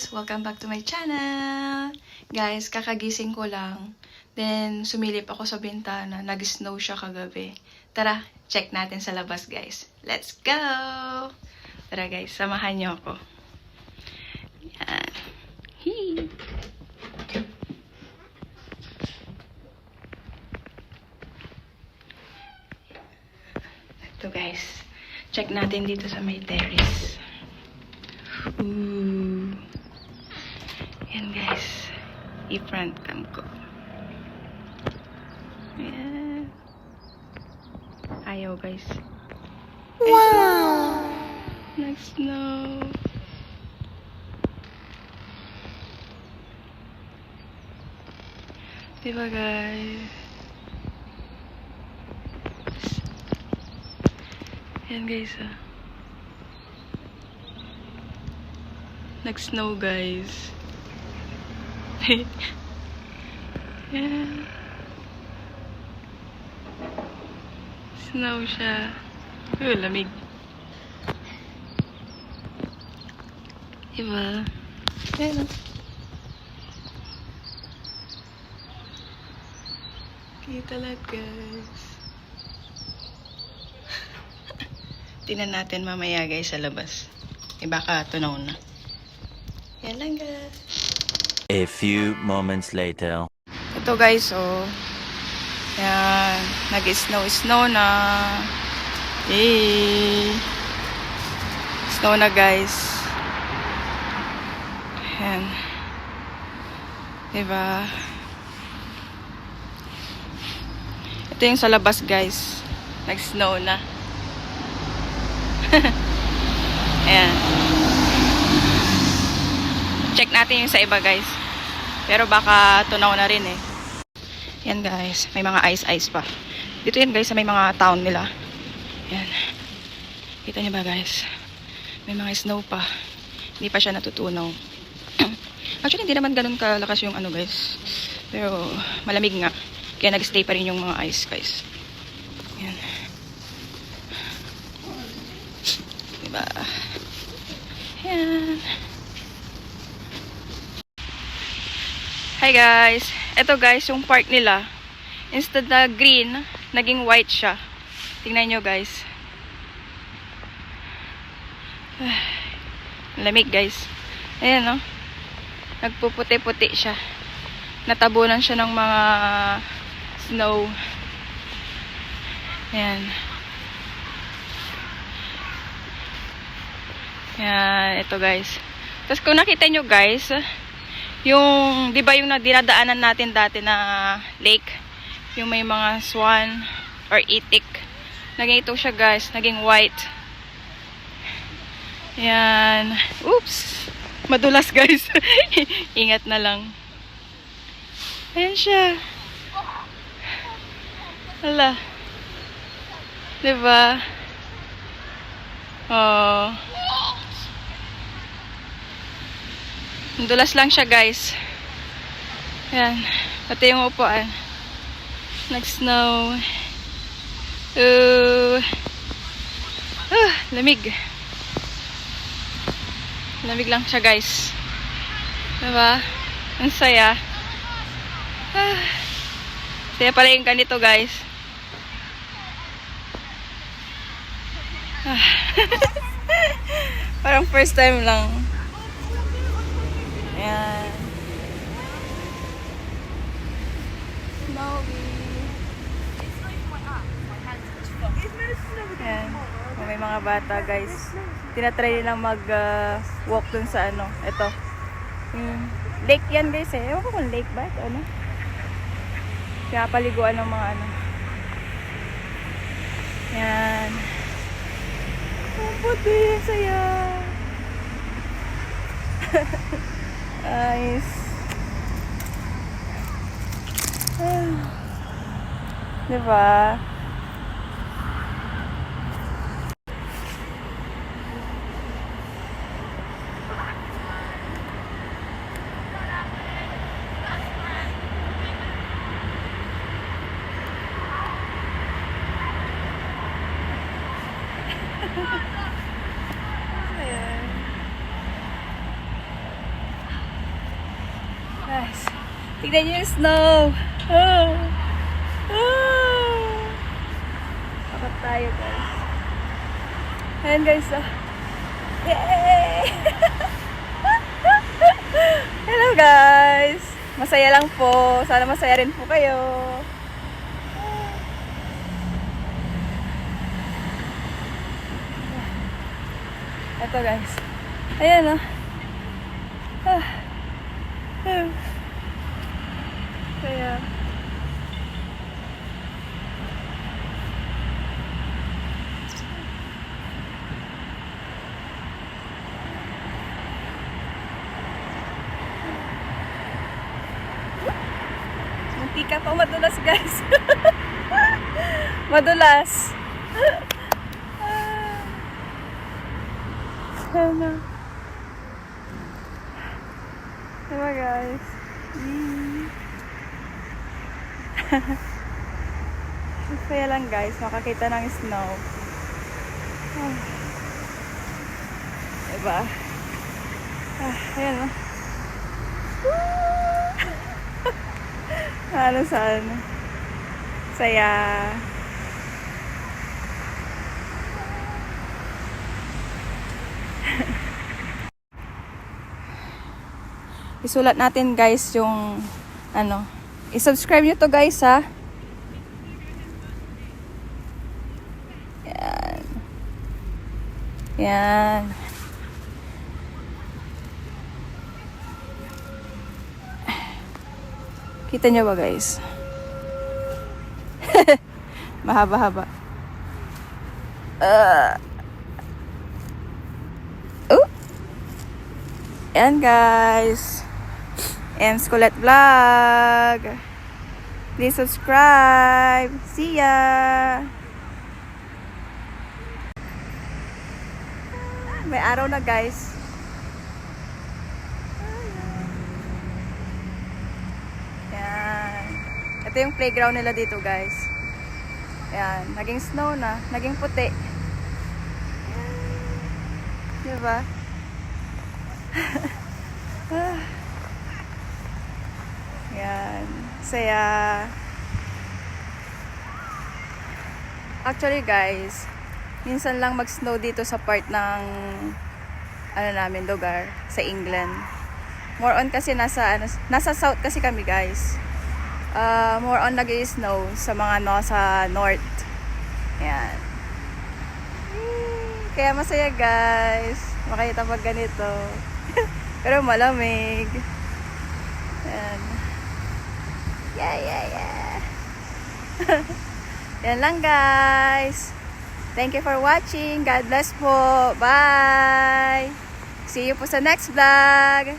guys! Welcome back to my channel! Guys, kakagising ko lang. Then, sumilip ako sa bintana. Nag-snow siya kagabi. Tara, check natin sa labas guys. Let's go! Tara guys, samahan niyo ako. Yan. Hee! Ito guys. Check natin dito sa may terrace. Ooh. Yan guys. I-front cam ko. Ayan. Ayaw guys. Wow! Nag-snow. Diba guys? Yan guys ah. Nag-snow guys. Yan. Snow siya. Lamig. Diba? Yan. Kita lahat guys. Tingnan natin mamaya guys sa labas. Baka tunaw na. Yan lang guys. A few moments later. Ito guys, oh. Yan. Nag-snow na. Yay! Snow na guys. Yan. Diba? Ito yung sa labas guys. Nag-snow na. Ayan. Check natin yung sa iba guys. Pero baka tunaw na rin eh. Yan guys. May mga ice pa. Dito yan guys sa may mga town nila. Yan. Kita niyo ba guys? May mga snow pa. Hindi pa siya natutunaw. Actually hindi naman ganun kalakas yung ano guys. Pero malamig nga. Kaya nag-stay pa rin yung mga ice guys. Yan. Diba? Yan. Hi guys. Ito guys, yung park nila. Instead na green, naging white siya. Tingnan nyo guys. Lamig guys. Ayan no. Nagpuputi-puti siya. Natabunan siya ng mga snow. Ayan. Yan, ito guys. Tapos kung nakita nyo guys, yung, di ba yung dinadaanan natin dati na lake, yung may mga swan or itik, naging ito siya guys, naging white. Yan. Oops! Madulas guys. Ingat na lang. Ayan siya. Hala. Diba? Oh. Dulas lang siya guys. Yan. Pati yung upuan. Nag-snow. Lamig. Lamig lang siya guys. Diba? Ang saya. Saya pala yung ganito guys. Parang first time lang. Ayan. Snowy. Ayan. May mga bata guys. Tinatry nilang mag-walk dun sa ano. Ito. Lake yan guys eh. Ewan ko kung lake ba? Ito ano. Pinapaliguan ng mga ano. Ayan. Ang puti. Ang saya. Nice. Diba? Ayan. guys. Tignan niyo yung snow. Oh. Oh. Bakit tayo guys? Ayan guys. Oh. Yay! Hello guys. Masaya lang po. Sana masaya rin po kayo. Ito guys. Ayan oh. Kaya munti ka pa madulas guys. Madulas. Sana. Diba guys? Masaya lang guys, makakita ng snow. Diba? Ayan o. Ano sana? Saya. Isulat natin guys yung ano. I-subscribe nyo to guys ha. Yan. Yan. Kita nyo ba guys? Mahaba-haba. Oh. Yan guys. Ems Colette Vlog. Please subscribe. See ya. May araw na guys. Yan. Ito yung playground nila dito guys. Yan. Naging snow na. Naging puti. Diba? Yan. Saya. Actually guys, minsan lang mag-snow dito sa part ng ano namin lugar sa England. More on kasi nasa south kasi kami guys. More on nag-i-snow sa mga sa north. Yan. Kaya masaya guys. Makita pag ganito. Pero malamig. Yan. Yeah. Yan lang guys. Thank you for watching. God bless po. Bye. See you po sa next vlog.